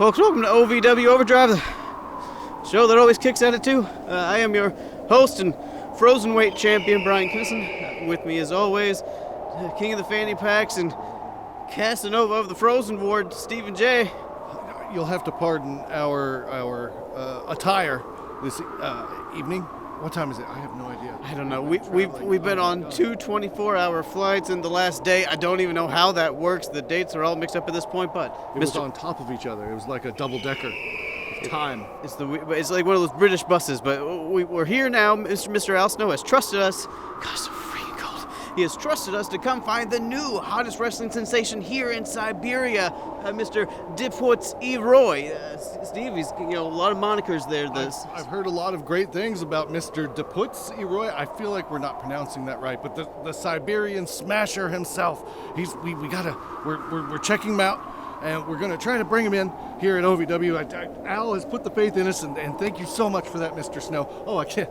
Folks, welcome to OVW Overdrive, the show that always kicks at it too. I am your host and frozen weight champion, Bryan Kennison. With me as always, king of the fanny packs and Casanova of the Frozen Ward, Stephen J. You'll have to pardon our attire this evening. What time is it? I have no idea. I don't know. We've been on two 24-hour flights in the last day. I don't even know how that works. The dates are all mixed up at this point, but it was on top of each other. It was like a double-decker time. It's like one of those British buses, but we're here now. Mr. Al Snow has trusted us. God, so freaking cold. He has trusted us to come find the new hottest wrestling sensation here in Siberia, Mr. Dipwitz Roy. Steve, he's a lot of monikers there. I've heard a lot of great things about Mr. Dipwitz Roy. I feel like we're not pronouncing that right, but the Siberian smasher himself. We're checking him out. And we're going to try to bring him in here at OVW. Al has put the faith in us, and thank you so much for that, Mr. Snow. Oh, I can't.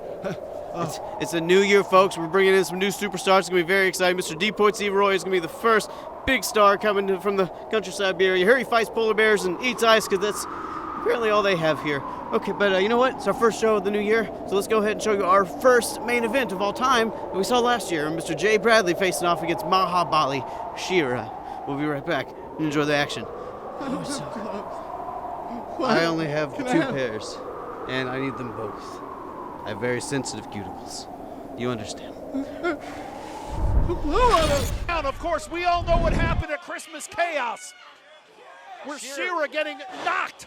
It's a new year, folks. We're bringing in some new superstars. It's going to be very exciting. Mr. Dipwitz Roy is going to be the first big star coming from the country of Siberia. Here he fights polar bears and eats ice because that's apparently all they have here. Okay, but you know what? It's our first show of the new year, so let's go ahead and show you our first main event of all time that we saw last year. Mr. Jay Bradley facing off against Mahabali Shera. We'll be right back. Enjoy the action. I only have two pairs, and I need them both. I have very sensitive cuticles. You understand? Of course, we all know what happened at Christmas Chaos, where Shira getting knocked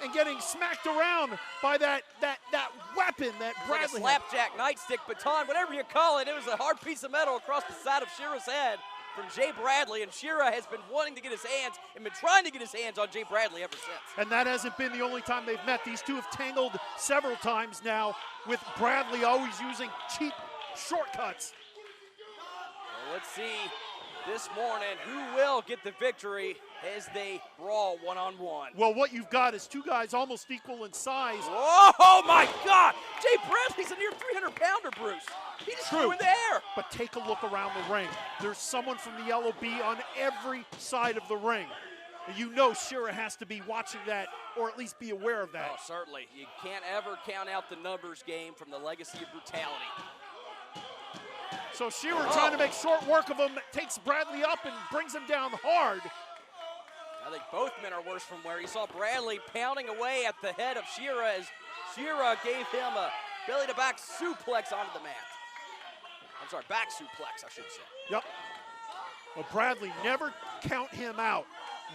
and getting smacked around by that weapon that Bradley like a slapjack, nightstick, baton, whatever you call it. It was a hard piece of metal across the side of Shira's head from Jay Bradley, and Shira has been wanting to get his hands and been trying to get his hands on Jay Bradley ever since. And that hasn't been the only time they've met. These two have tangled several times now, with Bradley always using cheap shortcuts. Well, let's see this morning who will get the victory as they brawl one-on-one. Well, what you've got is two guys almost equal in size. Oh my God! Jay Bradley's a near 300-pounder, Bruce. He just threw in the air. But take a look around the ring. There's someone from the Yellow Bee on every side of the ring. You know Shira has to be watching that, or at least be aware of that. Oh, certainly. You can't ever count out the numbers game from the Legacy of Brutality. So Shira trying to make short work of him, takes Bradley up and brings him down hard. I think both men are worse from where you saw Bradley pounding away at the head of Shira as Shira gave him a belly-to-back suplex onto the mat. I'm sorry, back suplex, I should say. Yep. Well, Bradley, never count him out.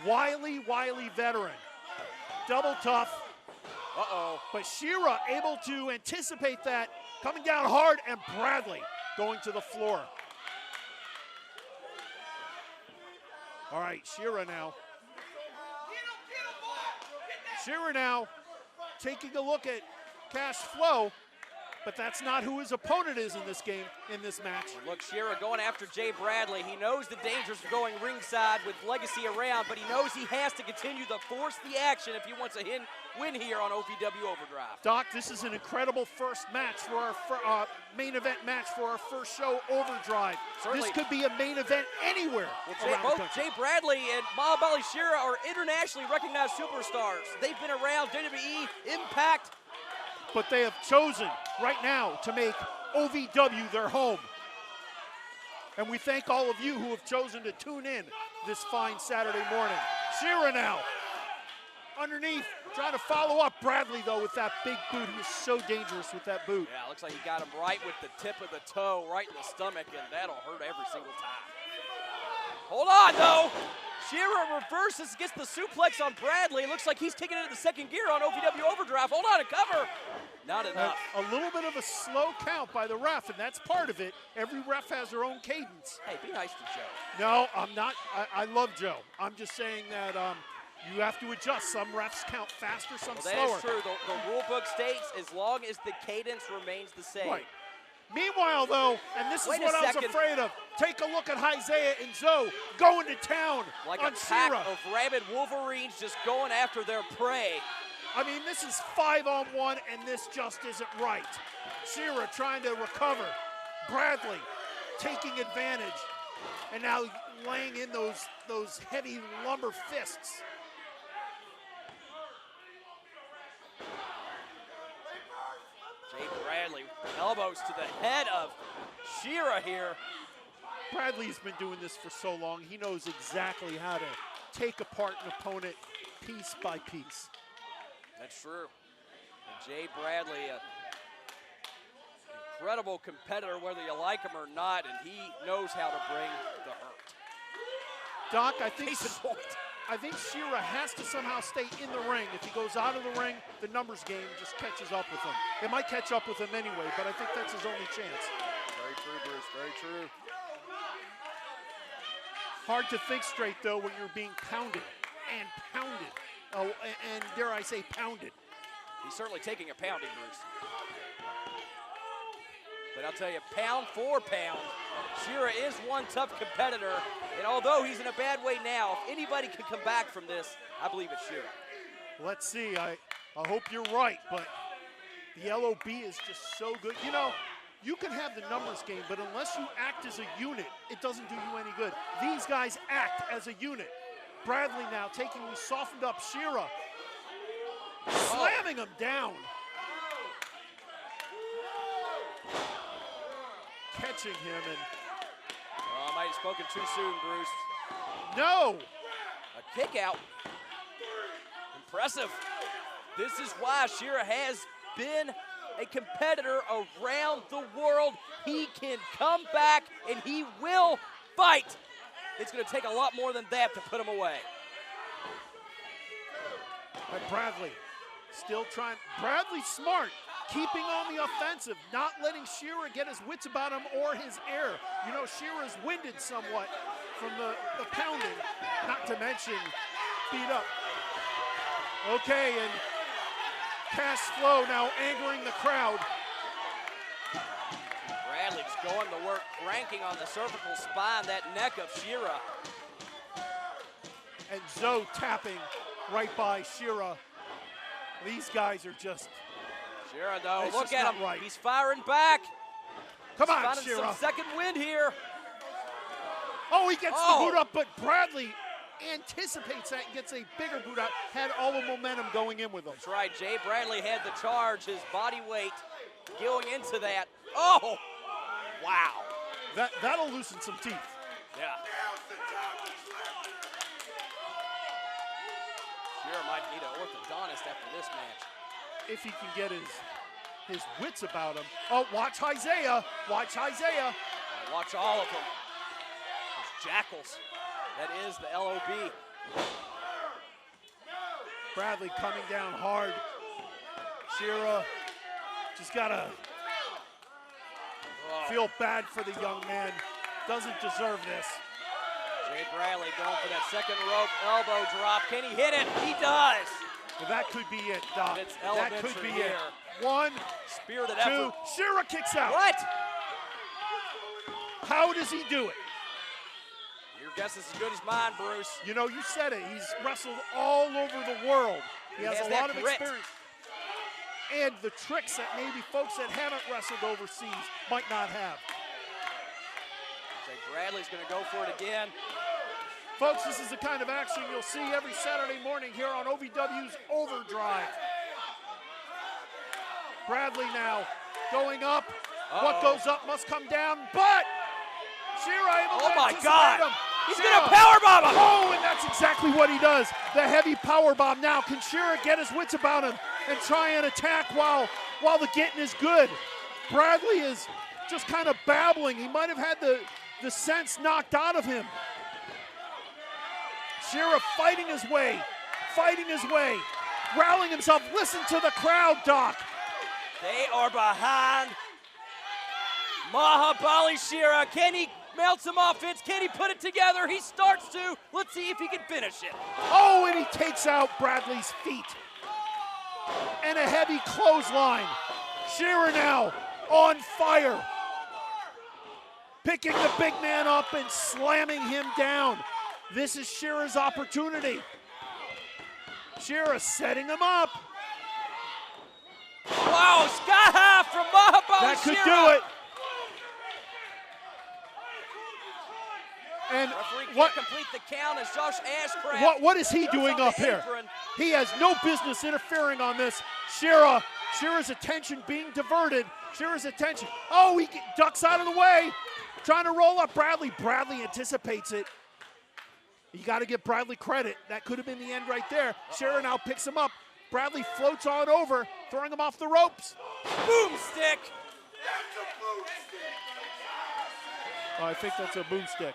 Wily veteran. Double tough. Uh-oh. But Shira able to anticipate that, coming down hard, and Bradley going to the floor. All right, Shira now. Shira now taking a look at cash flow, but that's not who his opponent is in this game, in this match. Look, Shira going after Jay Bradley. He knows the dangers of going ringside with Legacy around, but he knows he has to continue to force the action if he wants to win here on OVW Overdrive. Doc, this is an incredible first match for our main event match for our first show, Overdrive. Certainly. This could be a main event anywhere around the country. Both Jay Bradley and Mahabali Shera are internationally recognized superstars. They've been around WWE, Impact. But they have chosen right now to make OVW their home. And we thank all of you who have chosen to tune in this fine Saturday morning. Shira now, underneath, trying to follow up Bradley, though, with that big boot. He is so dangerous with that boot. Yeah, looks like he got him right with the tip of the toe, right in the stomach, and that'll hurt every single time. Hold on, though. Shira reverses, gets the suplex on Bradley. Looks like he's taking it into second gear on OVW Overdrive. Hold on, a cover. Not enough. A little bit of a slow count by the ref, and that's part of it. Every ref has their own cadence. Hey, be nice to Joe. No, I'm not. I love Joe. I'm just saying that you have to adjust. Some refs count faster, some slower. That is true. The rule book states as long as the cadence remains the same. Right. Meanwhile, though, and this is what I was afraid of, take a look at Isaiah and Zoe going to town like on a pack Shira. of rabid Wolverines just going after their prey. I mean, this is 5-on-1, and this just isn't right. Shira trying to recover. Bradley taking advantage, and now laying in those heavy lumber fists. Elbows to the head of Shira here. Bradley's been doing this for so long. He knows exactly how to take apart an opponent piece by piece. That's true. And Jay Bradley, an incredible competitor, whether you like him or not, and he knows how to bring the hurt. Doc, I think Shira has to somehow stay in the ring. If he goes out of the ring, the numbers game just catches up with him. It might catch up with him anyway, but I think that's his only chance. Very true, Bruce, very true. Hard to think straight, though, when you're being pounded and pounded. Oh, and dare I say pounded. He's certainly taking a pounding, Bruce. But I'll tell you, pound for pound, Shira is one tough competitor. And although he's in a bad way now, if anybody can come back from this, I believe it's Shira. Let's see. I hope you're right, but the LOB is just so good. You know, you can have the numbers game, but unless you act as a unit, it doesn't do you any good. These guys act as a unit. Bradley now taking the softened up Shira, slamming him down. Catching him and... I might have spoken too soon, Bruce. No! A kick out. Impressive. This is why Shira has been a competitor around the world. He can come back and he will fight. It's going to take a lot more than that to put him away. But Bradley still trying. Bradley's smart, keeping on the offensive, not letting Shira get his wits about him or his air. You know, Shira's winded somewhat from the pounding, not to mention beat up. Okay, and cash flow now angering the crowd. Bradley just going to work, cranking on the cervical spine, that neck of Shira. And Zoe tapping right by Shira. These guys are just... Shira, though, it's look just at not him. right. He's firing back. Come He's on, finding Shira. some second wind here. Oh, he gets the boot up, but Bradley anticipates that and gets a bigger boot out. Had all the momentum going in with him. That's right. Jay Bradley had the charge, his body weight going into that. Oh, wow. That'll loosen some teeth. Yeah. Shira might need an orthodontist after this match. If he can get his wits about him. Oh, watch Isaiah. Watch Isaiah. Watch all of them. Those jackals. That is the LOB. Bradley coming down hard. Shira just gotta feel bad for the young man. Doesn't deserve this. Jay Bradley going for that second rope elbow drop. Can he hit it? He does. Well, that could be it, Doc. It's that could be here. it. One, spirited two, effort. Shira kicks out. What? How does he do it? Your guess is as good as mine, Bruce. You know, you said it. He's wrestled all over the world. He has a lot of grit. experience. And the tricks that maybe folks that haven't wrestled overseas might not have. Jay Bradley's going to go for it again. Folks, this is the kind of action you'll see every Saturday morning here on OVW's Overdrive. Bradley now going up. What goes up must come down, but Shira able to anticipate him. He's going to powerbomb him. Oh, and that's exactly what he does. The heavy powerbomb. Now, can Shira get his wits about him and try and attack while the getting is good? Bradley is just kind of babbling. He might have had the sense knocked out of him. Shira fighting his way, rallying himself. Listen to the crowd, Doc. They are behind Mahabali Shera. Can he mount some offense? Can he put it together? He starts to. Let's see if he can finish it. Oh, and he takes out Bradley's feet. And a heavy clothesline. Shira now on fire. Picking the big man up and slamming him down. This is Shira's opportunity. Shira setting him up. Wow, sky high from Mahabali Shera. That could do it. And referee what can't complete the count as Josh Ashcraft. what is he doing up here? He has no business interfering on this. Shira's attention being diverted. Shira's attention. Oh, he ducks out of the way. Trying to roll up Bradley. Bradley anticipates it. You got to give Bradley credit. That could have been the end right there. Shira now picks him up. Bradley floats on over, throwing him off the ropes. Boomstick. Oh, I think that's a boomstick.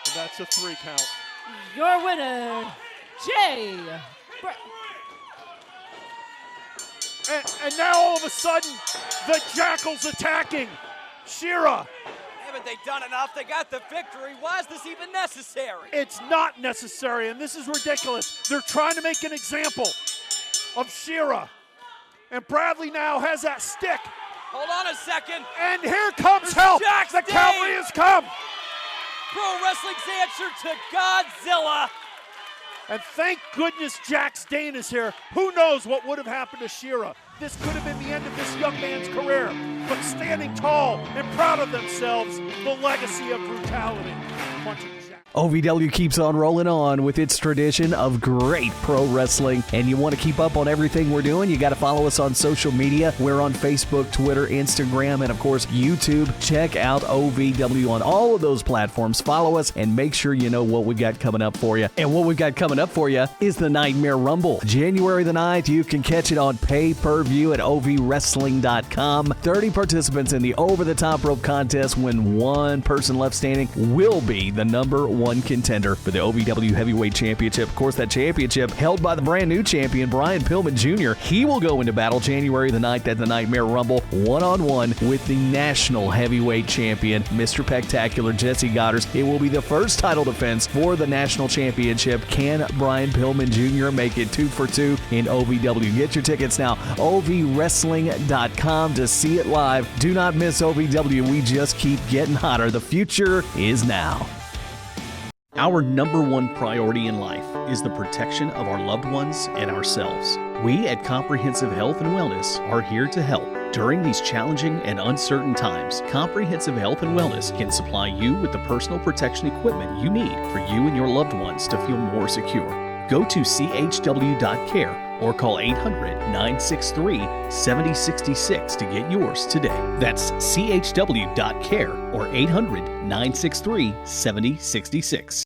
And that's a 3 count. Your winner, Jay. And now all of a sudden, the Jackal's attacking. Shira. Haven't they done enough? They got the victory. Why is this even necessary? It's not necessary, and this is ridiculous. They're trying to make an example of Shira. And Bradley now has that stick. Hold on a second. And here comes help. Jack The Sting. cavalry has come. Pro Wrestling's answer to Godzilla. And thank goodness Jack Stain is here. Who knows what would have happened to Shira? This could have been the end of this young man's career. But standing tall and proud of themselves, the legacy of brutality. Punching Jack. OVW keeps on rolling on with its tradition of great pro wrestling. And you want to keep up on everything we're doing, you got to follow us on social media. We're on Facebook, Twitter, Instagram, and of course, YouTube. Check out OVW on all of those platforms. Follow us and make sure you know what we got coming up for you. And what we've got coming up for you is the Nightmare Rumble. January the 9th, you can catch it on pay-per-view at ovwrestling.com. 30 participants in the over-the-top rope contest. When one person left standing will be the number one contender for the OVW Heavyweight Championship. Of course, that championship held by the brand new champion, Brian Pillman Jr. He will go into battle January the 9th at the Nightmare Rumble, one-on-one with the national heavyweight champion, Mr. Spectacular Jesse Goddard. It will be the first title defense for the national championship. Can Brian Pillman Jr. make it 2 for 2 in OVW? Get your tickets now, ovwrestling.com to see it live. Do not miss OVW. We just keep getting hotter. The future is now. Our number one priority in life is the protection of our loved ones and ourselves. We at Comprehensive Health and Wellness are here to help. During these challenging and uncertain times, Comprehensive Health and Wellness can supply you with the personal protection equipment you need for you and your loved ones to feel more secure. Go to chw.care or call 800-963-7066 to get yours today. That's chw.care or 800-963-7066.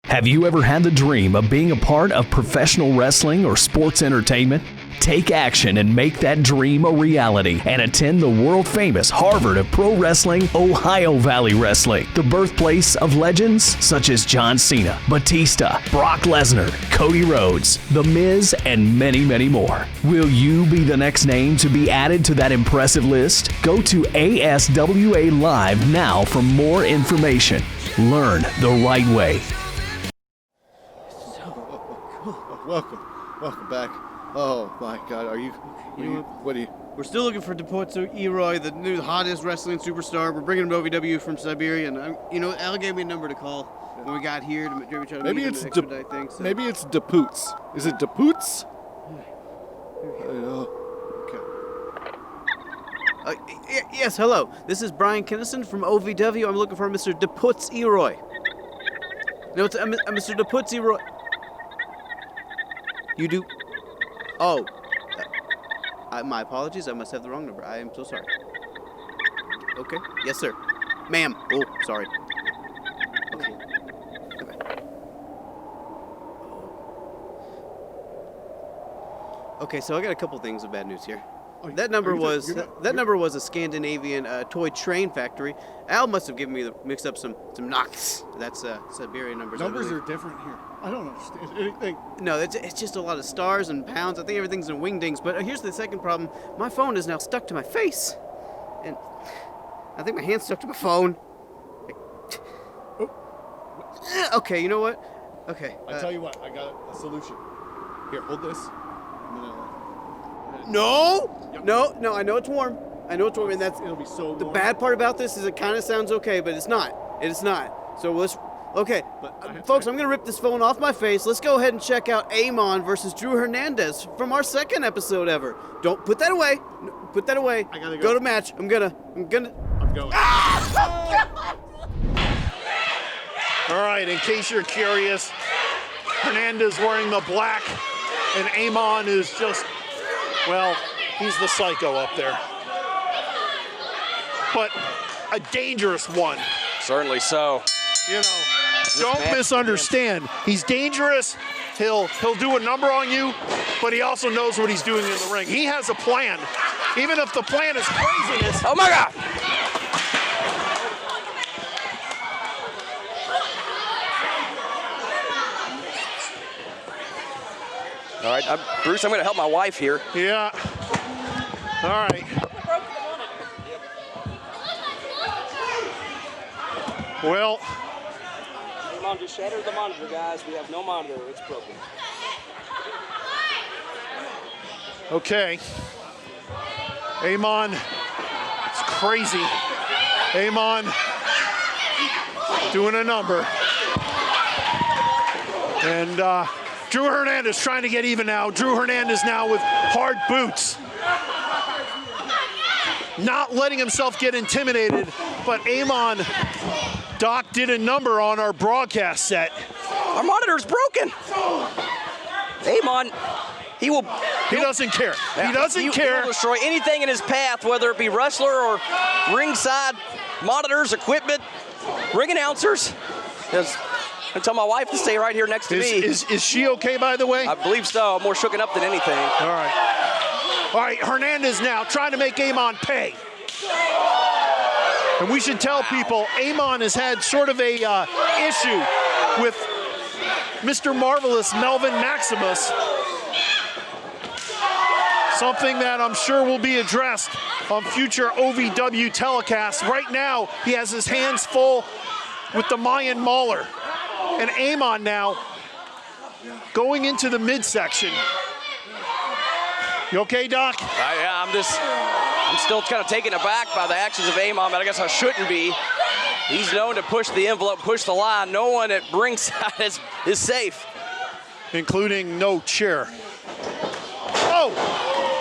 Have you ever had the dream of being a part of professional wrestling or sports entertainment? Take action and make that dream a reality and attend the world-famous Harvard of Pro Wrestling, Ohio Valley Wrestling, the birthplace of legends such as John Cena, Batista, Brock Lesnar, Cody Rhodes, The Miz, and many, many more. Will you be the next name to be added to that impressive list? Go to ASWA Live now for more information. Learn the right way. Welcome back. Oh my God, what are you? We're still looking for Diputsu Eroy, the new hottest wrestling superstar. We're bringing him to OVW from Siberia, and Al gave me a number to call when we got here to try to Maybe meet it's him to expedite things. So. Maybe it's Diputz. Is it Diputz? Okay. Yes, hello. This is Bryan Kennison from OVW. I'm looking for Mr. Diputsu Eroy. No, it's Mr. Diputsu Eroy. You do? Oh. My apologies. I must have the wrong number. I am so sorry. Okay. Yes, sir. Ma'am. Oh, sorry. Okay. Okay, so I got a couple things of bad news here. That number was a Scandinavian toy train factory. Al must have given me mixed up some knocks. That's Siberian numbers. Numbers are different here. I don't understand anything. No, it's just a lot of stars and pounds. I think everything's in wingdings. But here's the second problem. My phone is now stuck to my face, and I think my hand's stuck to my phone. Okay, you know what? Okay. I tell you what, I got a solution. Here, hold this. No, I know it's warm. And It'll be so warm. the bad part about this is it kind of sounds okay, but it's not. It is not. So okay, folks, I'm gonna rip this phone off my face. Let's go ahead and check out Amon versus Drew Hernandez from our second episode ever. Don't put that away. Put that away. I gotta go. Go to match. I'm going. I'm going. All right, in case you're curious, Hernandez wearing the black, and Amon is just, well, He's the psycho up there. But a dangerous one. Certainly so. You know, don't misunderstand. He's dangerous. He'll do a number on you, but he also knows what he's doing in the ring. He has a plan. Even if the plan is craziness. Oh my God! All right, Bruce, I'm going to help my wife here. Yeah. All right. Well. Amon just shattered the monitor, guys. We have no monitor. It's broken. Okay. Amon. It's crazy. Amon doing a number. And Drew Hernandez trying to get even now. Drew Hernandez now with hard boots. Not letting himself get intimidated, but Amon, Doc did a number on our broadcast set. Our monitor's broken. Amon, he doesn't care. He doesn't care. He will destroy anything in his path, whether it be wrestler or ringside monitors, equipment, ring announcers. I tell my wife to stay right here next to me. Is she okay, by the way? I believe so. I'm more shooken up than anything. All right. All right, Hernandez now trying to make Amon pay. And we should tell people, Amon has had sort of a issue with Mr. Marvelous Melvin Maximus. Something that I'm sure will be addressed on future OVW telecasts. Right now, he has his hands full with the Mayan Mauler. And Amon now going into the midsection. You okay, Doc? Yeah, I'm still kind of taken aback by the actions of Amon, but I guess I shouldn't be. He's known to push the envelope, push the line. No one at ringside is safe. Including no chair. Oh!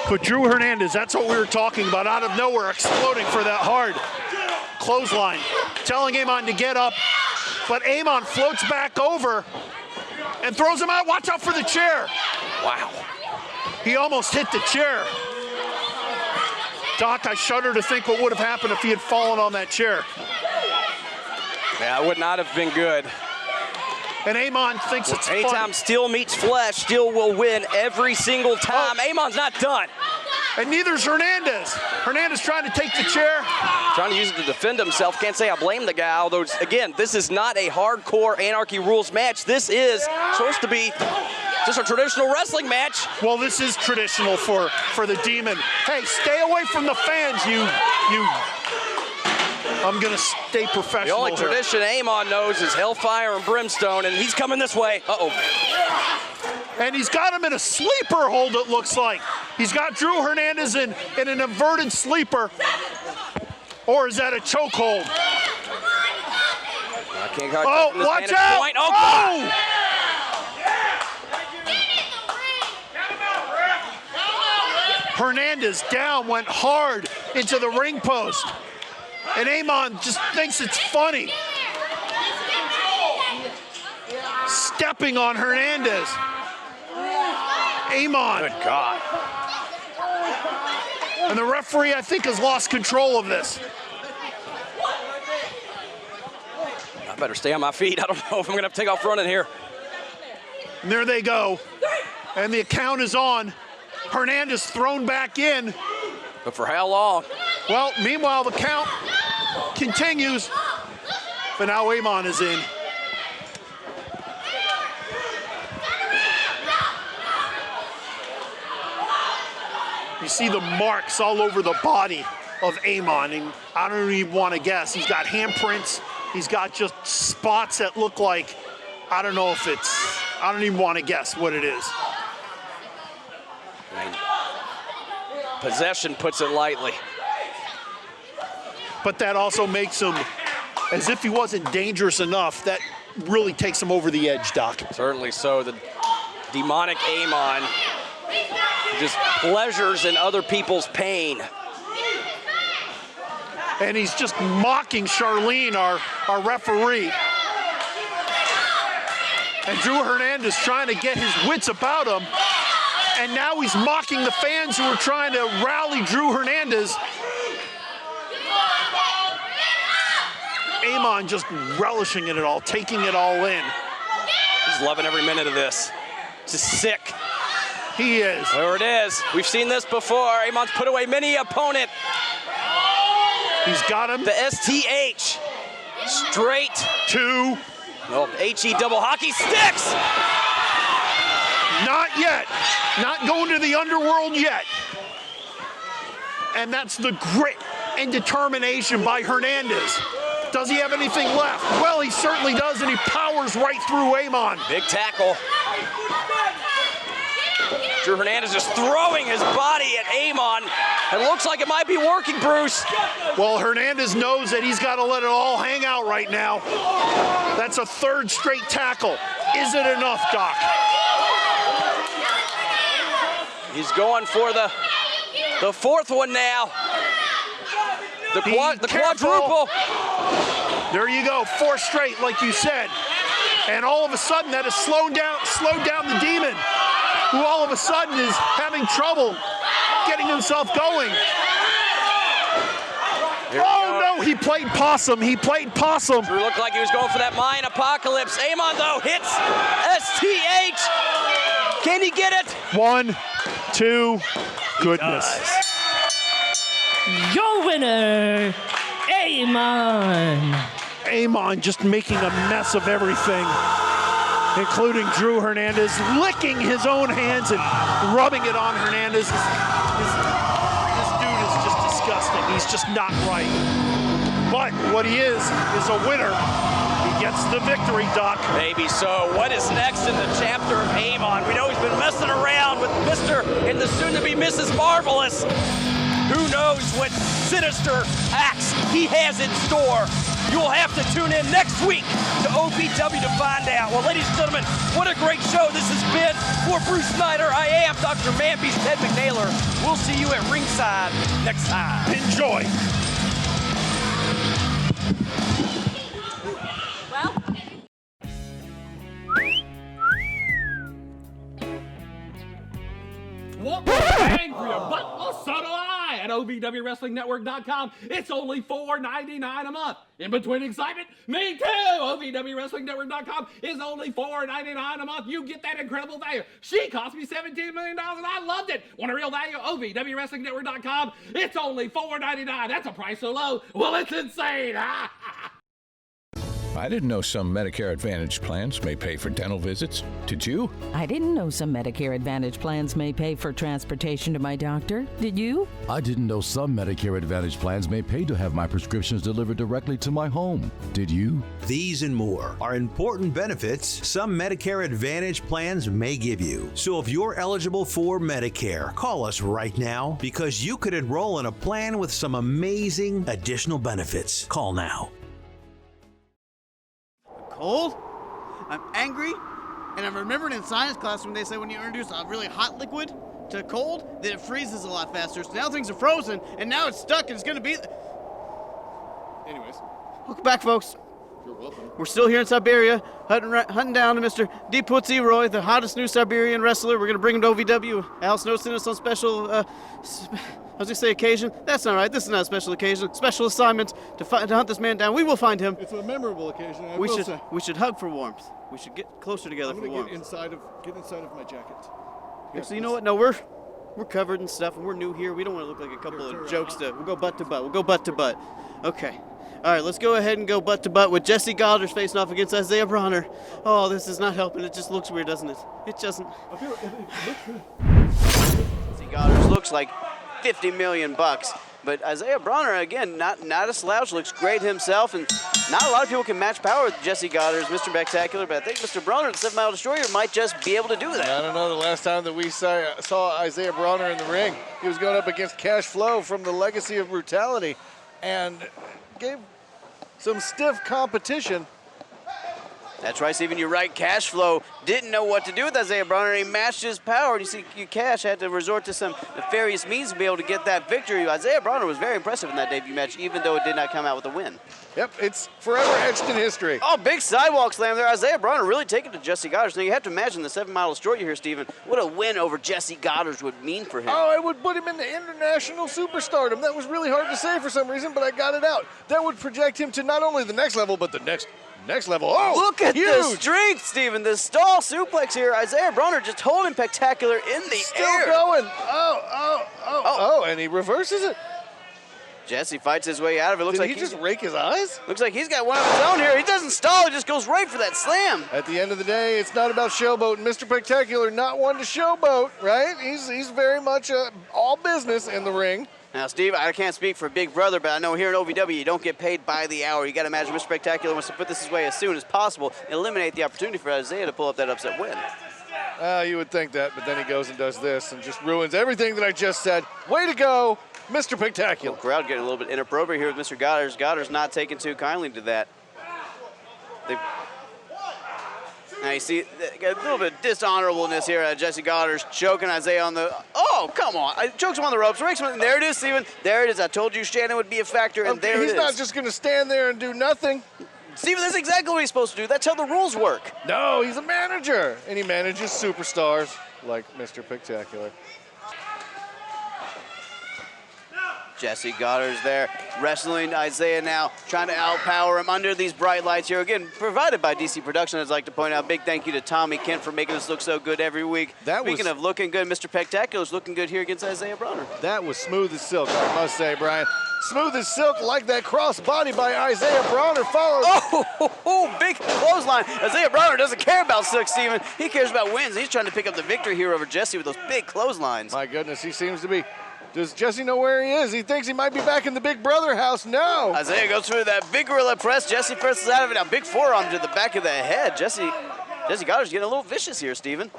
But Drew Hernandez, that's what we were talking about, out of nowhere, exploding for that hard clothesline. Telling Amon to get up, but Amon floats back over and throws him out. Watch out for the chair. Wow. He almost hit the chair. Doc, I shudder to think what would have happened if he had fallen on that chair. Yeah, it would not have been good. And Amon thinks it's fun. Anytime steel meets flesh, steel will win every single time. Amon's not done. And neither's Hernandez. Hernandez trying to take the chair. Trying to use it to defend himself. Can't say I blame the guy, although, again, this is not a hardcore Anarchy Rules match. This is supposed to be just a traditional wrestling match. Well, this is traditional for the Demon. Hey, stay away from the fans, you. I'm gonna stay professional. The only tradition Amon knows is hellfire and brimstone, and he's coming this way. Uh-oh. And he's got him in a sleeper hold, it looks like. He's got Drew Hernandez in an inverted sleeper. Or is that a chokehold? Oh, watch out! Point. Oh, God. Hernandez down, went hard into the ring post. And Amon just thinks it's funny. Stepping on Hernandez. Amon. Good God. And the referee, I think, has lost control of this. I better stay on my feet. I don't know if I'm going to have to take off running here. And there they go. And the count is on. Hernandez thrown back in. But for how long? Well, meanwhile, the count continues. But now Amon is in. You see the marks all over the body of Amon, and I don't even want to guess. He's got handprints. He's got just spots that look like, I don't know if it's, I don't even want to guess what it is. I mean, possession puts it lightly. But that also makes him, as if he wasn't dangerous enough, that really takes him over the edge, Doc. Certainly so. The demonic Amon just pleasures in other people's pain. And he's just mocking Charlene, our referee. And Drew Hernandez trying to get his wits about him. And now he's mocking the fans who are trying to rally Drew Hernandez. Amon just relishing in it all, taking it all in. He's loving every minute of this. Just sick. He is. There it is. We've seen this before. Amon's put away many opponent. He's got him. The STH. Straight. 2. Oh, HE double hockey sticks. Not yet. Not going to the underworld yet. And that's the grit and determination by Hernandez. Does he have anything left? Well, he certainly does, and he powers right through Amon. Big tackle. Drew Hernandez just throwing his body at Amon. It looks like it might be working, Bruce. Well, Hernandez knows that he's got to let it all hang out right now. That's a 3rd straight tackle. Is it enough, Doc? He's going for the 4th one now. The quadruple. There you go, 4 straight, like you said. And all of a sudden, that has slowed down the Demon, who all of a sudden is having trouble getting himself going. Oh no, he played possum. He played possum. Drew looked like he was going for that Mayan apocalypse. Amon though hits STH. Can he get it? 1, 2, goodness. Your winner, Amon. Amon just making a mess of everything, including Drew Hernandez, licking his own hands and rubbing it on Hernandez. This dude is just disgusting. He's just not right. But what he is a winner. He gets the victory, Doc. Maybe so. What is next in the chapter of Amon? We know he's been messing around with Mr. and the soon-to-be Mrs. Marvelous. Who knows what sinister acts he has in store? You'll have to tune in next week to OVW to find out. Well, ladies and gentlemen, what a great show this has been. For Bruce Snyder, I am Dr. Manbeast Ted McNaylor. We'll see you at ringside next time. Enjoy. Want more bang for your buck? Well, so do I at OVWWrestlingNetwork.com. It's only $4.99 a month. In between excitement, me too. OVWWrestlingNetwork.com is only $4.99 a month. You get that incredible value. She cost me $17 million and I loved it. Want a real value? OVWWrestlingNetwork.com. It's only $4.99. That's a price so low. Well, it's insane. I didn't know some Medicare Advantage plans may pay for dental visits. Did you? I didn't know some Medicare Advantage plans may pay for transportation to my doctor. Did you? I didn't know some Medicare Advantage plans may pay to have my prescriptions delivered directly to my home. Did you? These and more are important benefits some Medicare Advantage plans may give you. So if you're eligible for Medicare, call us right now because you could enroll in a plan with some amazing additional benefits. Call now. Cold, I'm angry, and I'm remembering in science class when they say when you introduce a really hot liquid to cold, that it freezes a lot faster. So now things are frozen, and now it's stuck, and it's going to be... Anyways. Welcome back, folks. You're welcome. We're still here in Siberia, hunting down to Mr. D. Roy, the hottest new Siberian wrestler. We're going to bring him to OVW. Al Snow sent us on special... I was going to say occasion. That's not right. This is not a special occasion. Special assignment to hunt this man down. We will find him. It's a memorable occasion. We should hug for warmth. We should get closer together for warmth. Get inside of my jacket. Yeah, so you know what? No, we're covered in stuff, and we're new here. We don't want to look like a couple of jokes. We'll go butt to butt. We'll go butt to butt. Okay. All right, let's go ahead and go butt to butt with Jesse Goddard facing off against Isaiah Bronner. Oh, this is not helping. It just looks weird, doesn't it? It doesn't. Jesse Goddard looks like 50 million bucks. But Isaiah Bronner, again, not a slouch, looks great himself, and not a lot of people can match power with Jesse Goddard as Mr. Spectacular, but I think Mr. Bronner, the 7 Mile Destroyer, might just be able to do that. I don't know, the last time that we saw Isaiah Bronner in the ring, he was going up against Cash Flow from the Legacy of Brutality, and gave some stiff competition. That's right, Steven, you're right. Cash Flow didn't know what to do with Isaiah Bronner, and he matched his power. You see, Cash had to resort to some nefarious means to be able to get that victory. Isaiah Bronner was very impressive in that debut match, even though it did not come out with a win. Yep, it's forever etched in history. Oh, big sidewalk slam there. Isaiah Bronner really taking to Jesse Goddard. Now, you have to imagine the 7 Mile Destroyer here, Steven. What a win over Jesse Goddard would mean for him. Oh, it would put him into international superstardom. That was really hard to say for some reason, but I got it out. That would project him to not only the next level, but the next level. Oh, look at huge. the strength, Steven. The stall suplex here. Isaiah Bronner just holding spectacular in the Still air. going. Oh, and he reverses it. Jesse fights his way out of it. Looks Did like he just rake his eyes? Looks like he's got one of his own here. He doesn't stall. He just goes right for that slam. At the end of the day, it's not about showboating. Mr. Spectacular, not one to showboat, right? He's very much all business in the ring. Now, Steve, I can't speak for Big Brother, but I know here in OVW, you don't get paid by the hour. You got to imagine Mr. Spectacular wants to put this his way as soon as possible, eliminate the opportunity for Isaiah to pull up that upset win. You would think that, but then he goes and does this and just ruins everything that I just said. Way to go, Mr. Spectacular. Well, crowd getting a little bit inappropriate here with Mr. Goddard. Goddard's not taking too kindly to that. Now you see a little bit of dishonorableness here. Jesse Goddard's choking Isaiah on the. Oh, come on! Chokes him on the ropes. Breaks him. There it is, Steven. There it is. I told you Shannon would be a factor, and there it is. He's not just going to stand there and do nothing. Steven, that's exactly what he's supposed to do. That's how the rules work. No, he's a manager, and he manages superstars like Mr. Spectacular. Jesse Goddard's there, wrestling Isaiah now, trying to outpower him under these bright lights here. Again, provided by DC Production, I'd like to point out. Big thank you to Tommy Kent for making us look so good every week. Speaking of looking good, Mr. Spectacular's looking good here against Isaiah Bronner. That was smooth as silk, I must say, Brian. Smooth as silk, like that cross body by Isaiah Bronner. Oh, big clothesline. Isaiah Bronner doesn't care about silk, Steven. He cares about wins. He's trying to pick up the victory here over Jesse with those big clotheslines. My goodness, he seems to be. Does Jesse know where he is? He thinks he might be back in the Big Brother house. No. Isaiah goes through that big gorilla press. Jesse presses out of it. Now, big forearm to the back of the head. Jesse Goddard's getting a little vicious here, Steven.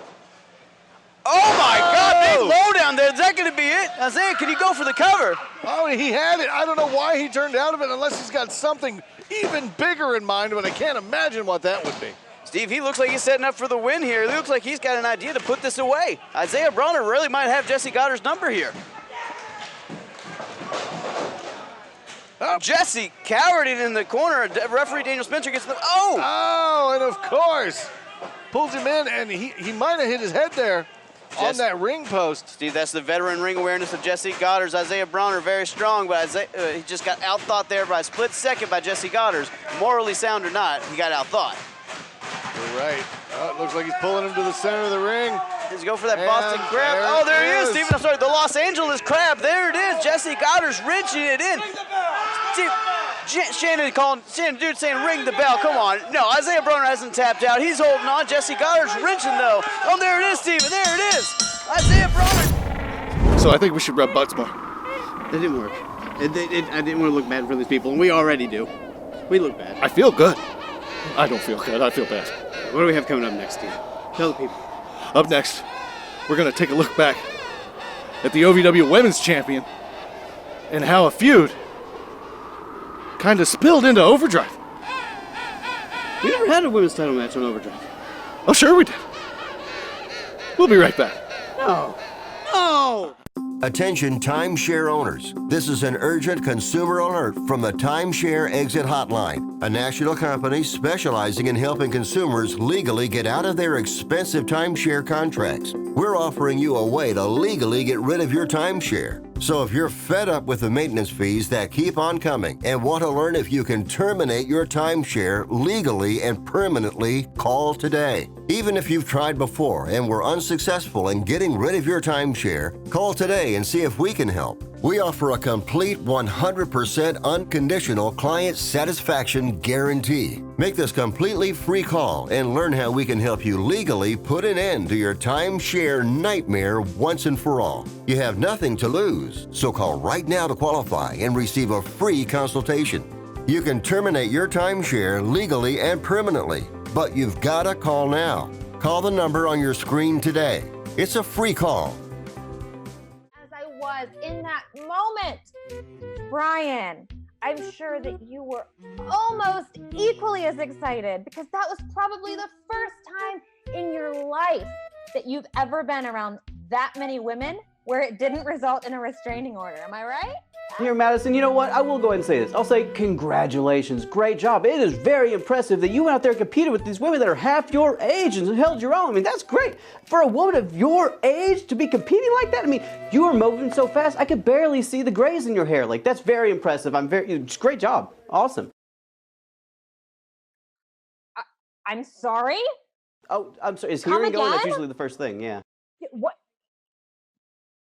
Oh, my God, big low down there. Is that going to be it? Isaiah, can you go for the cover? Oh, he had it. I don't know why he turned out of it unless he's got something even bigger in mind, but I can't imagine what that would be. Steve, he looks like he's setting up for the win here. He looks like he's got an idea to put this away. Isaiah Bronner really might have Jesse Goddard's number here. Jesse cowering in the corner. Referee Daniel Spencer gets the. Oh, and of course, pulls him in, and he might have hit his head there on that ring post. Steve, that's the veteran ring awareness of Jesse Goddard's. Isaiah Bronner very strong, but he just got outthought there by a split second by Jesse Goddard's. Morally sound or not, he got outthought. You're right. Oh, it looks like he's pulling him to the center of the ring. He's going for that Boston Crab. Oh, there he is, Steven. I'm sorry, the Los Angeles Crab. There it is. Jesse Goddard's wrenching it in. Shannon dude saying ring the bell. Come on. No, Isaiah Bronner hasn't tapped out. He's holding on. Jesse Goddard's wrenching, though. Oh, there it is, Steven. There it is. Isaiah Bronner. So I think we should rub butts more. That didn't work. I didn't want to look bad in front of these people, and we already do. We look bad. I feel good. I don't feel good. I feel bad. What do we have coming up next, Steve? Tell the people. Up next, we're going to take a look back at the OVW Women's Champion and how a feud kind of spilled into Overdrive. We never had a women's title match on Overdrive. Oh, sure we did. We'll be right back. No. Oh! Attention timeshare owners. This is an urgent consumer alert from the Timeshare Exit Hotline, a national company specializing in helping consumers legally get out of their expensive timeshare contracts. We're offering you a way to legally get rid of your timeshare. So if you're fed up with the maintenance fees that keep on coming and want to learn if you can terminate your timeshare legally and permanently, call today. Even if you've tried before and were unsuccessful in getting rid of your timeshare, call today and see if we can help. We offer a complete 100% unconditional client satisfaction guarantee. Make this completely free call and learn how we can help you legally put an end to your timeshare nightmare once and for all. You have nothing to lose, so call right now to qualify and receive a free consultation. You can terminate your timeshare legally and permanently, but you've got to call now. Call the number on your screen today. It's a free call. Was in that moment. Brian, I'm sure that you were almost equally as excited because that was probably the first time in your life that you've ever been around that many women where it didn't result in a restraining order. Am I right? Here, Madison, you know what? I will go ahead and say this. I'll say congratulations. Great job. It is very impressive that you went out there and competed with these women that are half your age and held your own. I mean, that's great. For a woman of your age to be competing like that, I mean, you are moving so fast, I could barely see the grays in your hair. Like, that's very impressive. It's great job. Awesome. I'm sorry? Oh, I'm sorry. Is hearing going? That's usually the first thing, yeah.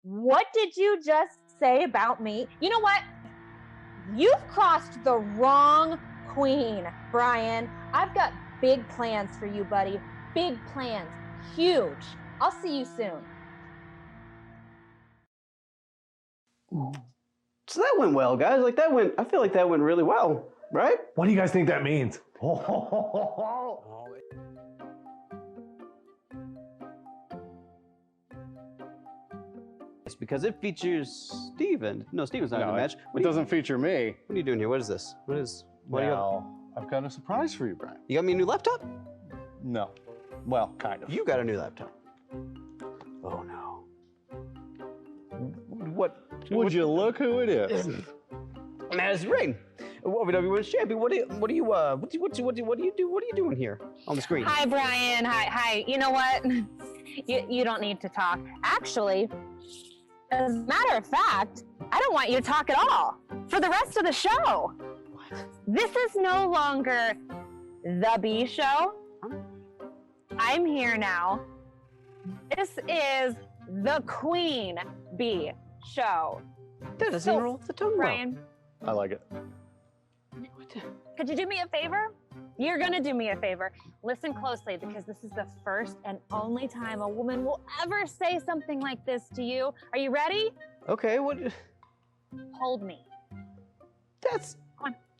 What did you just say about me? You know what? You've crossed the wrong queen, Bryan. I've got big plans for you, buddy. Big plans. Huge. I'll see you soon. So that went well, guys. I feel like that went really well, right? What do you guys think that means? Because it features Steven. No, Steven's not in the match. It doesn't feature me. What are you doing here? What is this? I've got a surprise for you, Bryan. You got me a new laptop? No. Well, kind of. You got a new laptop. Oh no. What? Would you look who it is? Madison Rayne, OVW Women's Champion. What do you doing here on the screen? Hi, Bryan. Hi. You know what? You don't need to talk. Actually, as a matter of fact, I don't want you to talk at all for the rest of the show. This is no longer the B show. I'm here now. This is the Queen Bee show. That doesn't roll the tongue, Bryan. I like it. Could you do me a favor? You're gonna do me a favor. Listen closely because this is the first and only time a woman will ever say something like this to you. Are you ready? Okay, what? Hold me. That's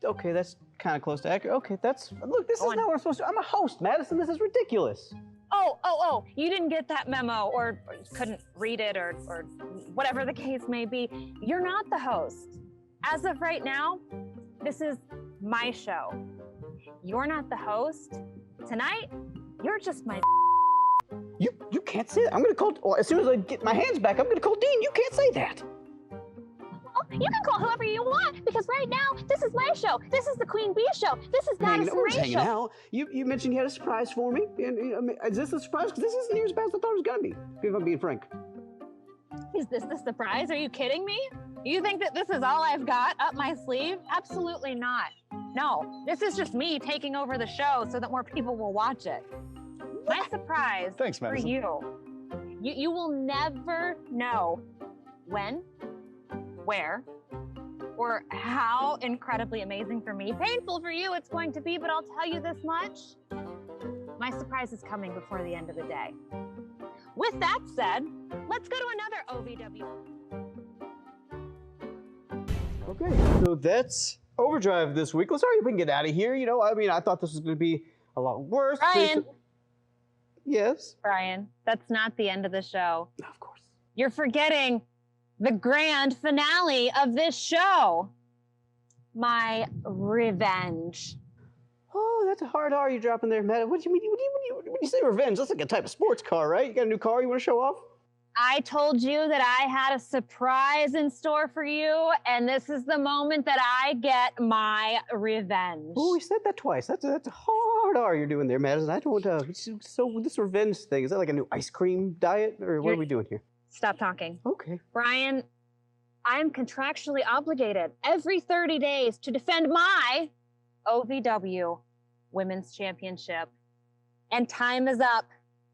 okay. That's kind of close to accurate. Okay, look. This is not what we're supposed to. I'm a host, Madison. This is ridiculous. Oh! You didn't get that memo, or couldn't read it, or whatever the case may be. You're not the host. As of right now, this is my show. You're not the host. Tonight, you're just my. You can't say that. I'm gonna call. As soon as I get my hands back, I'm gonna call Dean. You can't say that. Oh, you can call whoever you want because right now, this is my show. This is the Queen Bee show. This is Madison Rayne hanging show. Out. You mentioned you had a surprise for me. And, is this a surprise? Because this isn't near as bad as I thought it was gonna be. If I'm being frank. Is this the surprise? Are you kidding me? You think that this is all I've got up my sleeve? Absolutely not. No, this is just me taking over the show so that more people will watch it. My surprise for you. You will never know when, where, or how incredibly amazing for me, painful for you it's going to be, but I'll tell you this much. My surprise is coming before the end of the day. With that said, let's go to another OVW. Okay, so that's Overdrive this week. Let's hurry up and get out of here. You know, I mean, I thought this was going to be a lot worse. Bryan. Yes? Bryan, that's not the end of the show. Of course. You're forgetting the grand finale of this show. My revenge. Oh, that's a hard R you're dropping there, Matt. What do you mean? When you say revenge, that's like a type of sports car, right? You got a new car you want to show off? I told you that I had a surprise in store for you, and this is the moment that I get my revenge. Oh, we said that twice. That's a hard R you're doing there, Madison. I don't. So this revenge thing, is that like a new ice cream diet, or what are we doing here? Stop talking. Okay. Bryan, I'm contractually obligated every 30 days to defend my OVW Women's Championship. And time is up.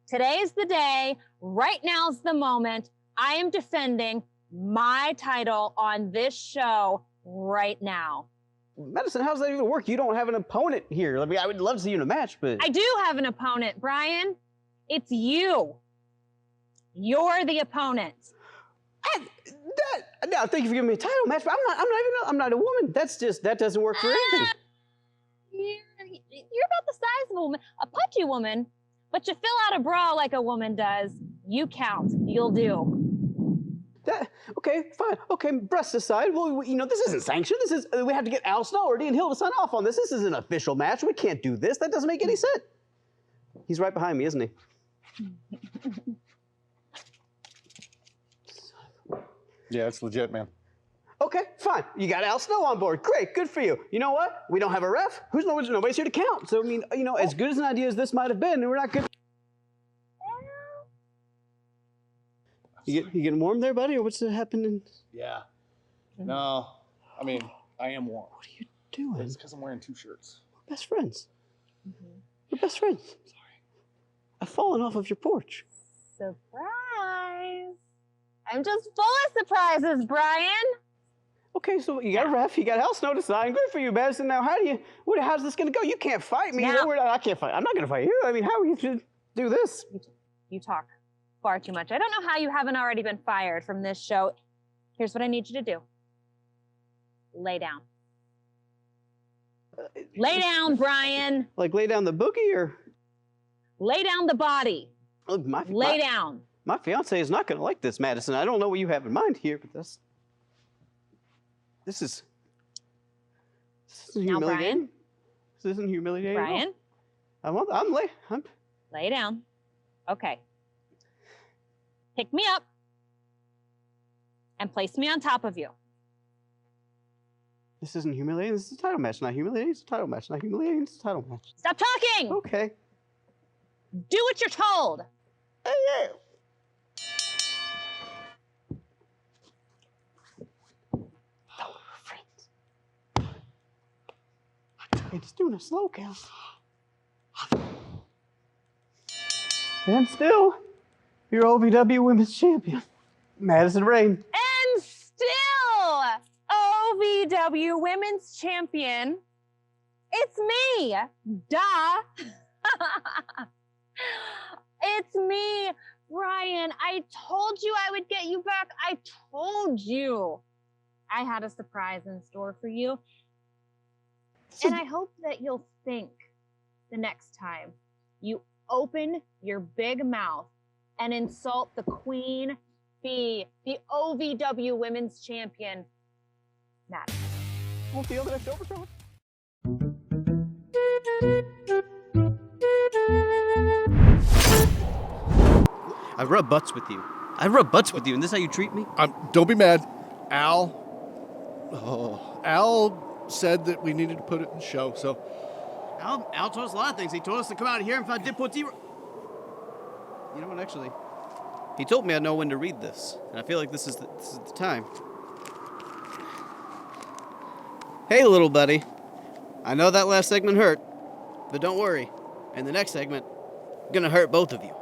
Today's the day. Right now's the moment. I am defending my title on this show right now. Madison, how does that even work? You don't have an opponent here. I mean, I would love to see you in a match, but... I do have an opponent, Bryan. It's you. You're the opponent. No, thank you for giving me a title match, but I'm not a woman. That doesn't work for anything. You're about the size of a woman, a pudgy woman, but you fill out a bra like a woman does. You count. You'll do. Okay, fine. Okay, breasts aside. Well, this isn't sanctioned. This is we have to get Al Snow or Dean Hill to sign off on this. This is an official match. We can't do this. That doesn't make any sense. He's right behind me, isn't he? Yeah, it's legit, man. Okay, fine. You got Al Snow on board. Great, good for you. You know what? We don't have a ref. Nobody's here to count. So, I mean, as good as an idea as this might have been, we're not good. You getting warm there, buddy, or what's happening? Yeah. No, I mean, I am warm. What are you doing? It's because I'm wearing 2 shirts. We're best friends. We're best friends. Sorry. I've fallen off of your porch. Surprise! I'm just full of surprises, Brian. Okay, so you got a ref, you got Al Snow to sign. Good for you, Madison. Now, how's this going to go? You can't fight me. Now, I can't fight. I'm not going to fight you. I mean, how are you to do this? You talk far too much. I don't know how you haven't already been fired from this show. Here's what I need you to do. Lay down. Lay down, Brian. Like lay down the boogie or? Lay down the body. Look, lay down. My fiance is not going to like this, Madison. I don't know what you have in mind here, but this is humiliating. Now, Brian. This isn't humiliating. Brian. I'm lay down. Okay. Pick me up and place me on top of you. This isn't humiliating. This is a title match. Not humiliating. It's a title match. Not humiliating. It's a title match. Stop talking. Okay. Do what you're told. Yeah. Hey, just doing a slow count. And still, your OVW Women's Champion, Madison Rayne. And still, OVW Women's Champion, it's me. Duh. It's me, Brian. I told you I would get you back. I told you I had a surprise in store for you. And I hope that you'll think the next time you open your big mouth and insult the Queen Bee, the OVW Women's Champion, Madison. Won't feel that it's overthrown. I rub butts with you. And this is how you treat me? Don't be mad. Al said that we needed to put it in the show, so. Al told us a lot of things. He told us to come out here and find Dip. You know what, actually? He told me I know when to read this, and I feel like this is the time. Hey, little buddy. I know that last segment hurt, but don't worry. In the next segment, I'm gonna hurt both of you.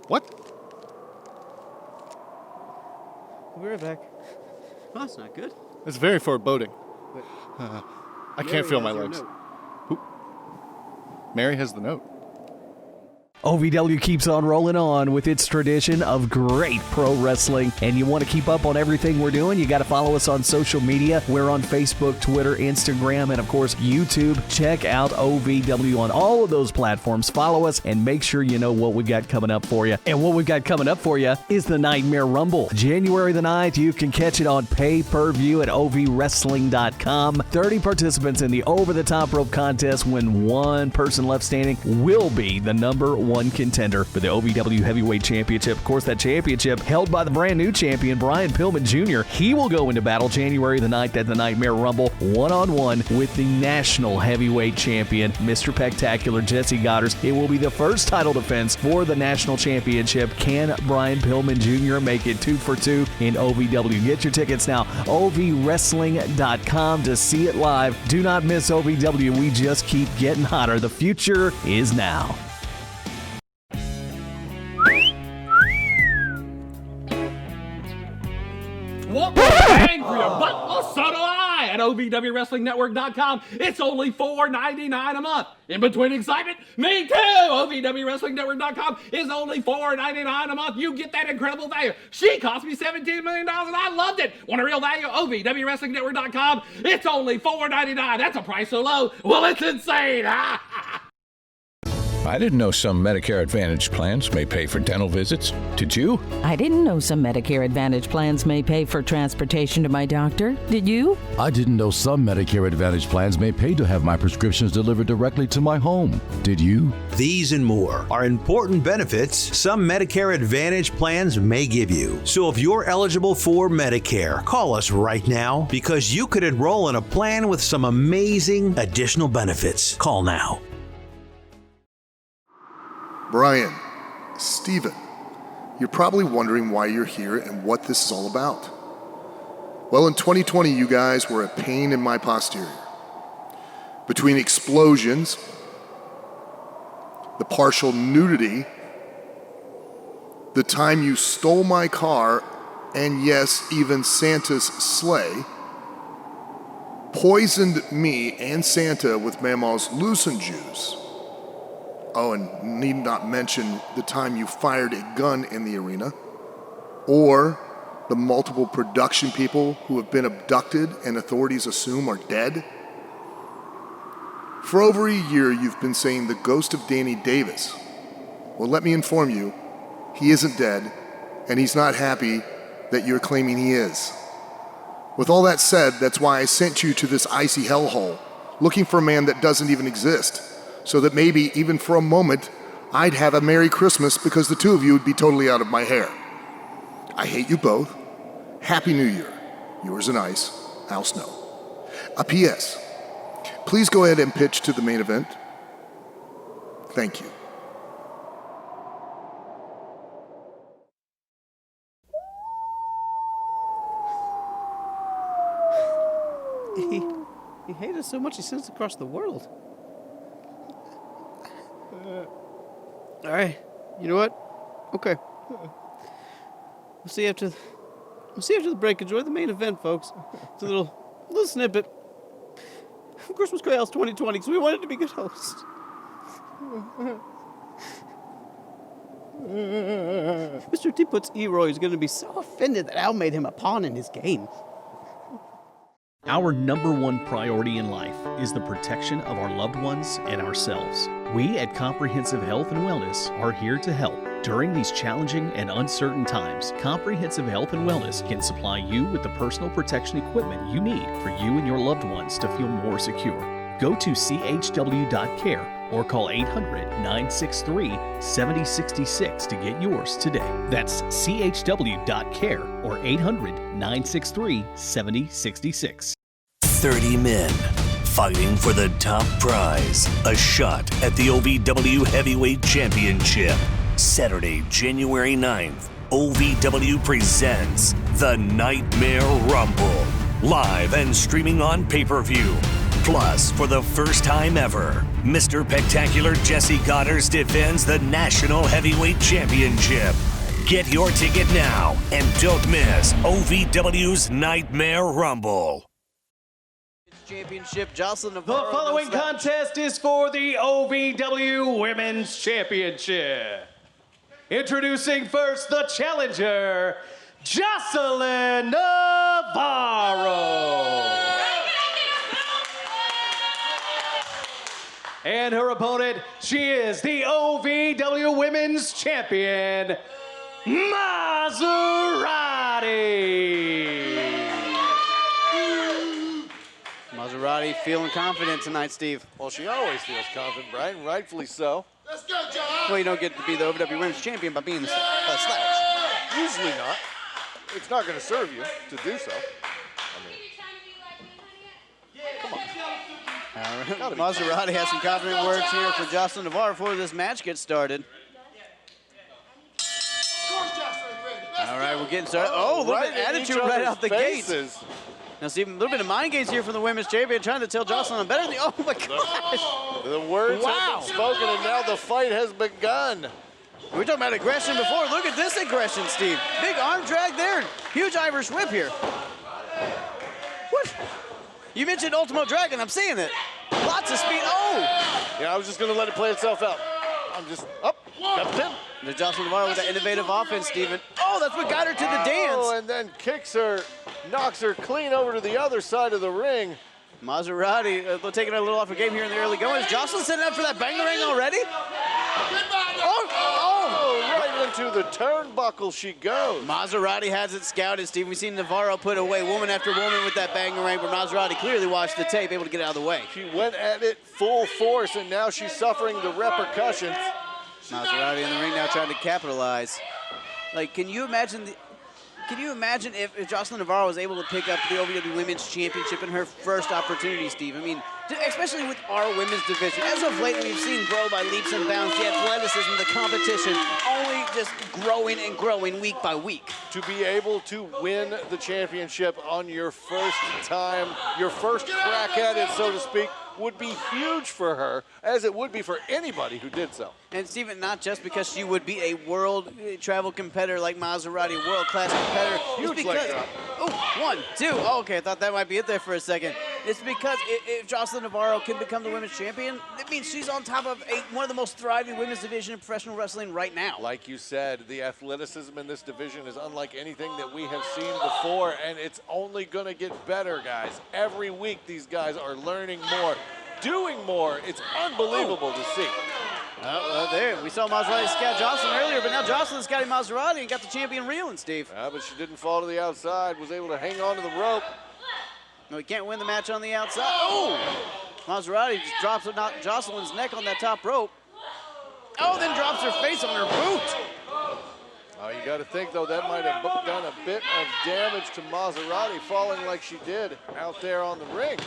What? We'll be right back. Well, that's not good. It's very foreboding. I can't feel my Mary has legs. your Who? Mary has the note. OVW keeps on rolling on with its tradition of great pro wrestling. And you want to keep up on everything we're doing, you got to follow us on social media. We're on Facebook, Twitter, Instagram, and of course, YouTube. Check out OVW on all of those platforms. Follow us and make sure you know what we got coming up for you. And what we've got coming up for you is the Nightmare Rumble. January the 9th, you can catch it on pay-per-view at ovwrestling.com. 30 participants in the over-the-top rope contest. When one person left standing will be the number one contender for the OVW Heavyweight Championship. Of course, that championship held by the brand new champion, Brian Pillman Jr. He will go into battle January the 9th at the Nightmare Rumble, one-on-one with the National Heavyweight Champion, Mr. Spectacular Jesse Goddard. It will be the first title defense for the National Championship. Can Brian Pillman Jr. make it 2 for 2 in OVW? Get your tickets now, ovwrestling.com to see it live. Do not miss OVW. We just keep getting hotter. The future is now. Want more bang for your buck? Well, so do I at OVWWrestlingNetwork.com. It's only $4.99 a month. In between excitement, me too. OVWWrestlingNetwork.com is only $4.99 a month. You get that incredible value. She cost me $17 million and I loved it. Want a real value? OVWWrestlingNetwork.com. It's only $4.99. That's a price so low. Well, it's insane. I didn't know some Medicare Advantage plans may pay for dental visits. Did you? I didn't know some Medicare Advantage plans may pay for transportation to my doctor. Did you? I didn't know some Medicare Advantage plans may pay to have my prescriptions delivered directly to my home. Did you? These and more are important benefits some Medicare Advantage plans may give you. So if you're eligible for Medicare, call us right now because you could enroll in a plan with some amazing additional benefits. Call now. Brian, Steven, you're probably wondering why you're here and what this is all about. Well, in 2020, you guys were a pain in my posterior. Between explosions, the partial nudity, the time you stole my car, and yes, even Santa's sleigh, poisoned me and Santa with Mama's lucin juice. Oh, and need not mention the time you fired a gun in the arena, or the multiple production people who have been abducted and authorities assume are dead. For over a year, you've been saying the ghost of Danny Davis. Well, let me inform you, he isn't dead, and he's not happy that you're claiming he is. With all that said, that's why I sent you to this icy hellhole, looking for a man that doesn't even exist, so that maybe, even for a moment, I'd have a Merry Christmas because the two of you would be totally out of my hair. I hate you both. Happy New Year. Yours and Ice, Al Snow. A P.S. Please go ahead and pitch to the main event. Thank you. He hated us so much he sent us across the world. All right, you know what? Okay. We'll see after the break. Enjoy the main event, folks. It's a little snippet. Christmas Chaos 2020, because we wanted to be good hosts. Mr. T-Puts E-Roy is going to be so offended that Al made him a pawn in his game. Our number one priority in life is the protection of our loved ones and ourselves. We at Comprehensive Health and Wellness are here to help. During these challenging and uncertain times, Comprehensive Health and Wellness can supply you with the personal protection equipment you need for you and your loved ones to feel more secure. Go to chw.care or call 800-963-7066 to get yours today. That's chw.care or 800-963-7066. 30 men fighting for the top prize, a shot at the OVW Heavyweight Championship. Saturday, January 9th, OVW presents The Nightmare Rumble, live and streaming on pay-per-view. Plus, for the first time ever, Mr. Spectacular Jesse Goddard defends the National Heavyweight Championship. Get your ticket now and don't miss OVW's Nightmare Rumble. Championship, Jocelyn, The following contest is for the OVW Women's Championship. Introducing first the challenger, Jocelyn Navarro. And her opponent, she is the OVW Women's Champion, Maserati. Maserati feeling confident tonight, Steve. Well, she always feels confident, Brian, rightfully so. Let's go, John! Well, you don't get to be the OVW Women's Champion by being the slouch. Usually not. It's not going to serve you to do so. Come on. All right. Maserati has some confident words here for Jocelyn Navarro before this match gets started. All right, we're getting started. Oh, a little bit of attitude right out the gate. Now, Steve, a little bit of mind games here from the women's champion, trying to tell Jocelyn I'm better than the. Oh my gosh! The words have been spoken, and now the fight has begun. We were talking about aggression before. Look at this aggression, Steve. Big arm drag there. Huge Irish whip here. What? You mentioned Ultimo Dragon. I'm seeing it. Lots of speed. Oh! Yeah, I was just going to let it play itself out. I'm just up. Got the pin. The Jocelyn Navarro with the innovative offense, Steven. Oh, that's what got her to the dance. Oh, and then kicks her, knocks her clean over to the other side of the ring. Maserati taking her a little off her game here in the early going. Is Jocelyn setting up for that bangarang already? Right into the turnbuckle she goes. Maserati has it scouted, Steve. We've seen Navarro put away woman after woman with that bangarang, but Maserati clearly watched the tape, able to get out of the way. She went at it full force, and now she's suffering the repercussions. Maserati in the ring now trying to capitalize. Like, can you imagine if Jocelyn Navarro was able to pick up the OVW Women's Championship in her first opportunity, Steve? I mean, especially with our women's division. As of late, we've seen grow by leaps and bounds. The athleticism, the competition, only just growing and growing week by week. To be able to win the championship on your first time, your first crack at it, so to speak, would be huge for her, as it would be for anybody who did so. And Stephen, not just because she would be a world travel competitor like Maserati, world-class competitor. Huge leg drop. Oh, 1, 2. Oh, okay, I thought that might be it there for a second. It's because if Jocelyn Navarro can become the women's champion, it means she's on top of one of the most thriving women's division in professional wrestling right now. Like you said, the athleticism in this division is unlike anything that we have seen before, and it's only going to get better, guys. Every week, these guys are learning more, doing more. It's unbelievable to see. There, we saw Maserati scout Jocelyn earlier, but now Jocelyn scouting Maserati and got the champion reeling, Steve. But she didn't fall to the outside, was able to hang on to the rope. No, he can't win the match on the outside. Oh! Maserati just drops Jocelyn's neck on that top rope. Oh, then drops her face on her boot. Oh, you got to think, though, that might have done a bit of damage to Maserati, falling like she did out there on the ring.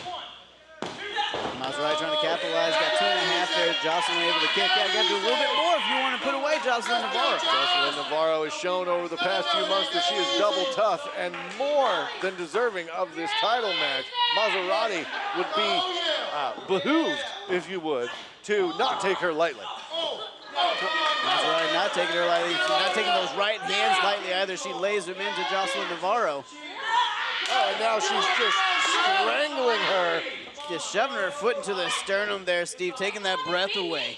Maserati trying to capitalize, got 2.5 there. Jocelyn able to kick out. Got to do a little bit more if you want to put away Jocelyn Navarro. Jocelyn Navarro has shown over the past few months that she is double tough and more than deserving of this title match. Maserati would be behooved, if you would, to not take her lightly. Maserati not taking her lightly. She's not taking those right hands lightly either. She lays them into Jocelyn Navarro. Oh, and now she's just strangling her. Just shoving her foot into the sternum there, Steve, taking that breath away.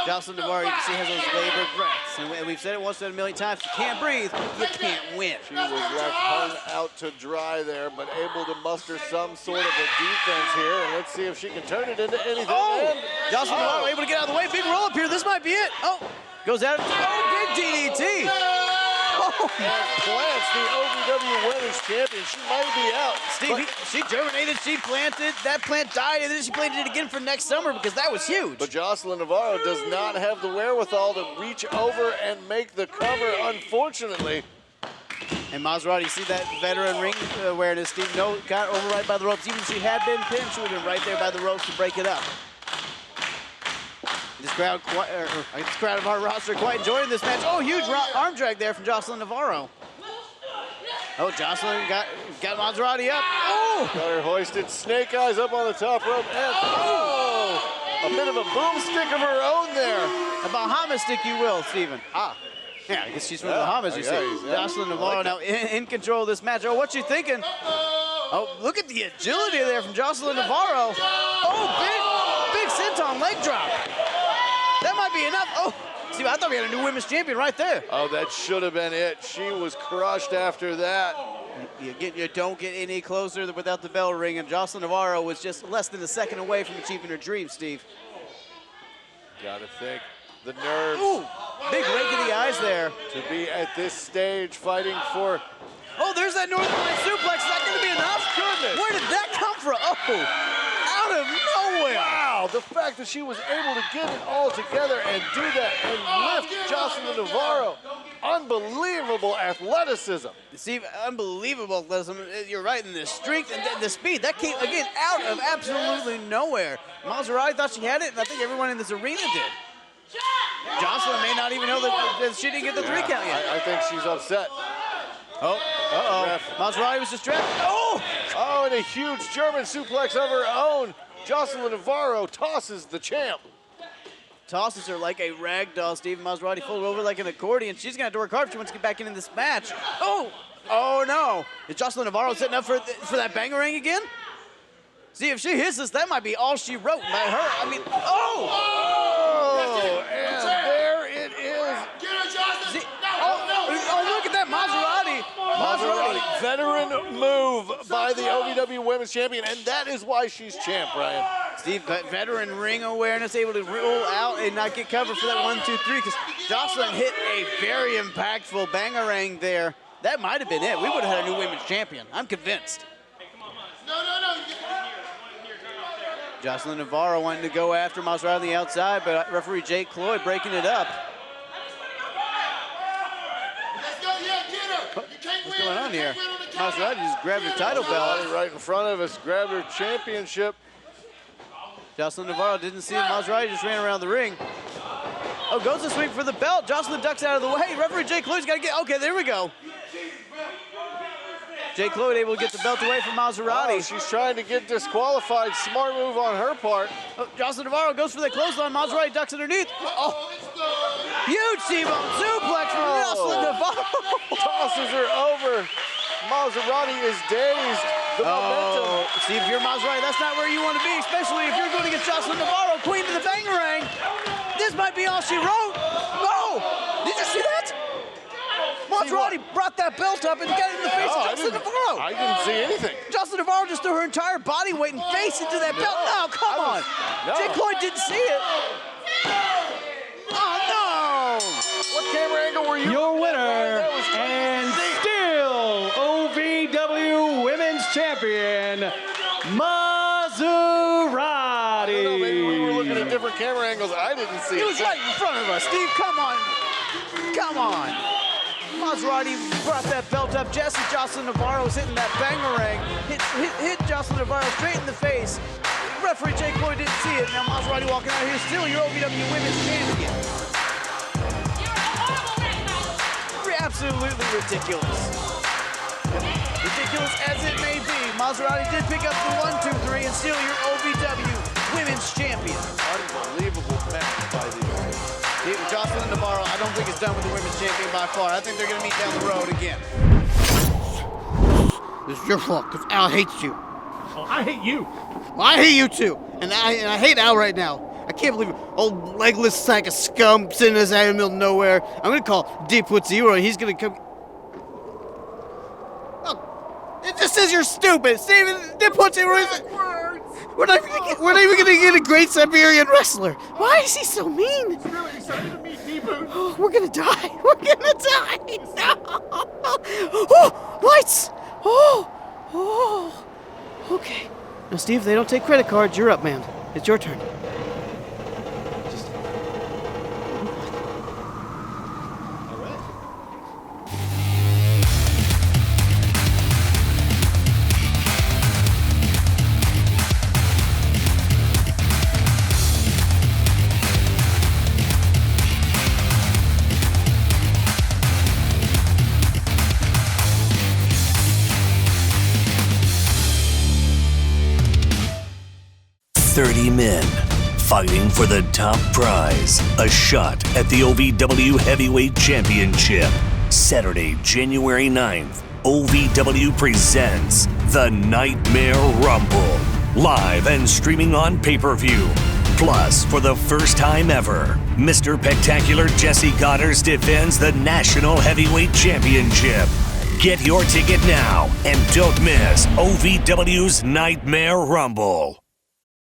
Jocelyn Navarro, you can see, has those labored breaths. And we've said it once in a million times, you can't breathe, you can't win. She was left hung out to dry there, but able to muster some sort of a defense here. And let's see if she can turn it into anything. Oh! Jocelyn Navarro able to get out of the way. Big roll up here. This might be it. Oh! Goes out. Oh, big DDT. And plants the OVW Women's Champion. She might be out. Steve, she germinated, she planted, that plant died, and then she planted it again for next summer because that was huge. But Jocelyn Navarro does not have the wherewithal to reach over and make the cover, unfortunately. And Maserati, see that veteran ring awareness, Steve? No, got over right by the ropes. Even if she had been pinned, she would have been right there by the ropes to break it up. This crowd of our roster quite enjoying this match. Oh, huge arm drag there from Jocelyn Navarro. Oh, Jocelyn got Maserati up. Oh! Got her hoisted, snake eyes up on the top rope, and a bit of a boomstick of her own there. A Bahamas stick, you will, Stephen. Yeah, I guess she's from the Bahamas, you see. Jocelyn Navarro now in control of this match. Oh, what you thinking? Oh, look at the agility there from Jocelyn Navarro. Oh, big senton leg drop. That might be enough. Oh, see, I thought we had a new women's champion right there. Oh, that should have been it. She was crushed after that. You don't get any closer without the bell ring, and Jocelyn Navarro was just less than a second away from achieving her dream, Steve. Gotta think. The nerves. Ooh, big rake in the eyes there. To be at this stage fighting for... Oh, there's that Northern Light suplex. Is that going to be enough? Goodness. Where did that come from? Oh, out of nowhere. Wow, the fact that she was able to get it all together and do that and lift Jocelyn Navarro. Unbelievable athleticism. Steve, unbelievable athleticism. You're right, in the strength and the speed. That came, again, out of absolutely nowhere. Maserati thought she had it, and I think everyone in this arena did. Jocelyn may not even know that she didn't get the 3 count yet. I think she's upset. Oh, Maserati was distracted. Oh! Oh, and a huge German suplex of her own. Jocelyn Navarro tosses the champ. Tosses her like a rag doll, Steve. Maserati folded over like an accordion. She's going to have to work hard if she wants to get back into this match. Oh! Oh, no. Is Jocelyn Navarro setting up for that bangarang again? See, if she hits this, that might be all she wrote by her. I mean, and there it is. See, oh, look at that, Maserati, veteran move by the OVW Women's Champion, and that is why she's champ, Brian. Steve, veteran ring awareness, able to roll out and not get covered for that 1, 2, 3, because Jocelyn hit a very impactful bangarang there. That might have been it. We would have had a new women's champion. I'm convinced. Jocelyn Navarro wanting to go after Maserati on the outside, but referee Jake Cloyd breaking it up. What's going on here? Maserati just grabbed her title belt. Right in front of us, grabbed her championship. Jocelyn Navarro didn't see it. Maserati just ran around the ring. Oh, goes to swing for the belt. Jocelyn ducks out of the way. Referee Jake Cloyd's got to get, okay, there we go. Jake Cloyd able to get the belt away from Maserati. Oh, she's trying to get disqualified. Smart move on her part. Oh, Jocelyn Navarro goes for the clothesline. Maserati ducks underneath. Oh, huge T-bone suplex from Jocelyn Navarro. Tosses her over. Maserati is dazed. The momentum. See, if you're Maserati, that's not where you want to be, especially if you're going against Jocelyn Navarro, queen of the bangarang. This might be all she wrote. No! Did you see that? Maserati brought that belt up and got it in the face of Jocelyn Navarro. I didn't see anything. Jocelyn Navarro just threw her entire body weight and face into that belt. No, come on. Jake Cloyd didn't see it. Oh, no. What camera angle were you? Your winner and still OVW Women's Champion, Maserati. I don't know, maybe we were looking at different camera angles. I didn't see it. It was right in front of us. Steve, come on. Come on. Maserati brought that belt up. Jocelyn Navarro's hitting that bangarang. Hit Jocelyn Navarro straight in the face. Referee Jake Cloyd didn't see it. Now Maserati walking out here, still your OVW Women's Champion. Absolutely ridiculous. Ridiculous as it may be, Maserati did pick up the 1, 2, 3 and still your OVW Women's Champion. Unbelievable match by these. Jocelyn Navarro, I don't think it's done with the Women's Champion by far. I think they're going to meet down the road again. This is your fault, because Al hates you. Oh, I hate you. Well, I hate you too, and I hate Al right now. I can't believe it. Old legless sack of scum sitting in his out in the middle of nowhere. I'm going to call D.Zero, and he's going to come. Oh, it just says you're stupid. Steven, D.Zero is. We're not even going to get a great Siberian wrestler. Why is he so mean? It's really exciting to meet D-Boot. Oh, we're going to die. We're going to die. No. Oh, lights. Oh. Okay. Now, Steve, if they don't take credit cards, you're up, man. It's your turn. 30 men fighting for the top prize, a shot at the OVW Heavyweight Championship. Saturday, January 9th, OVW presents The Nightmare Rumble, live and streaming on pay-per-view. Plus, for the first time ever, Mr. Spectacular Jesse Goddard defends the National Heavyweight Championship. Get your ticket now and don't miss OVW's Nightmare Rumble.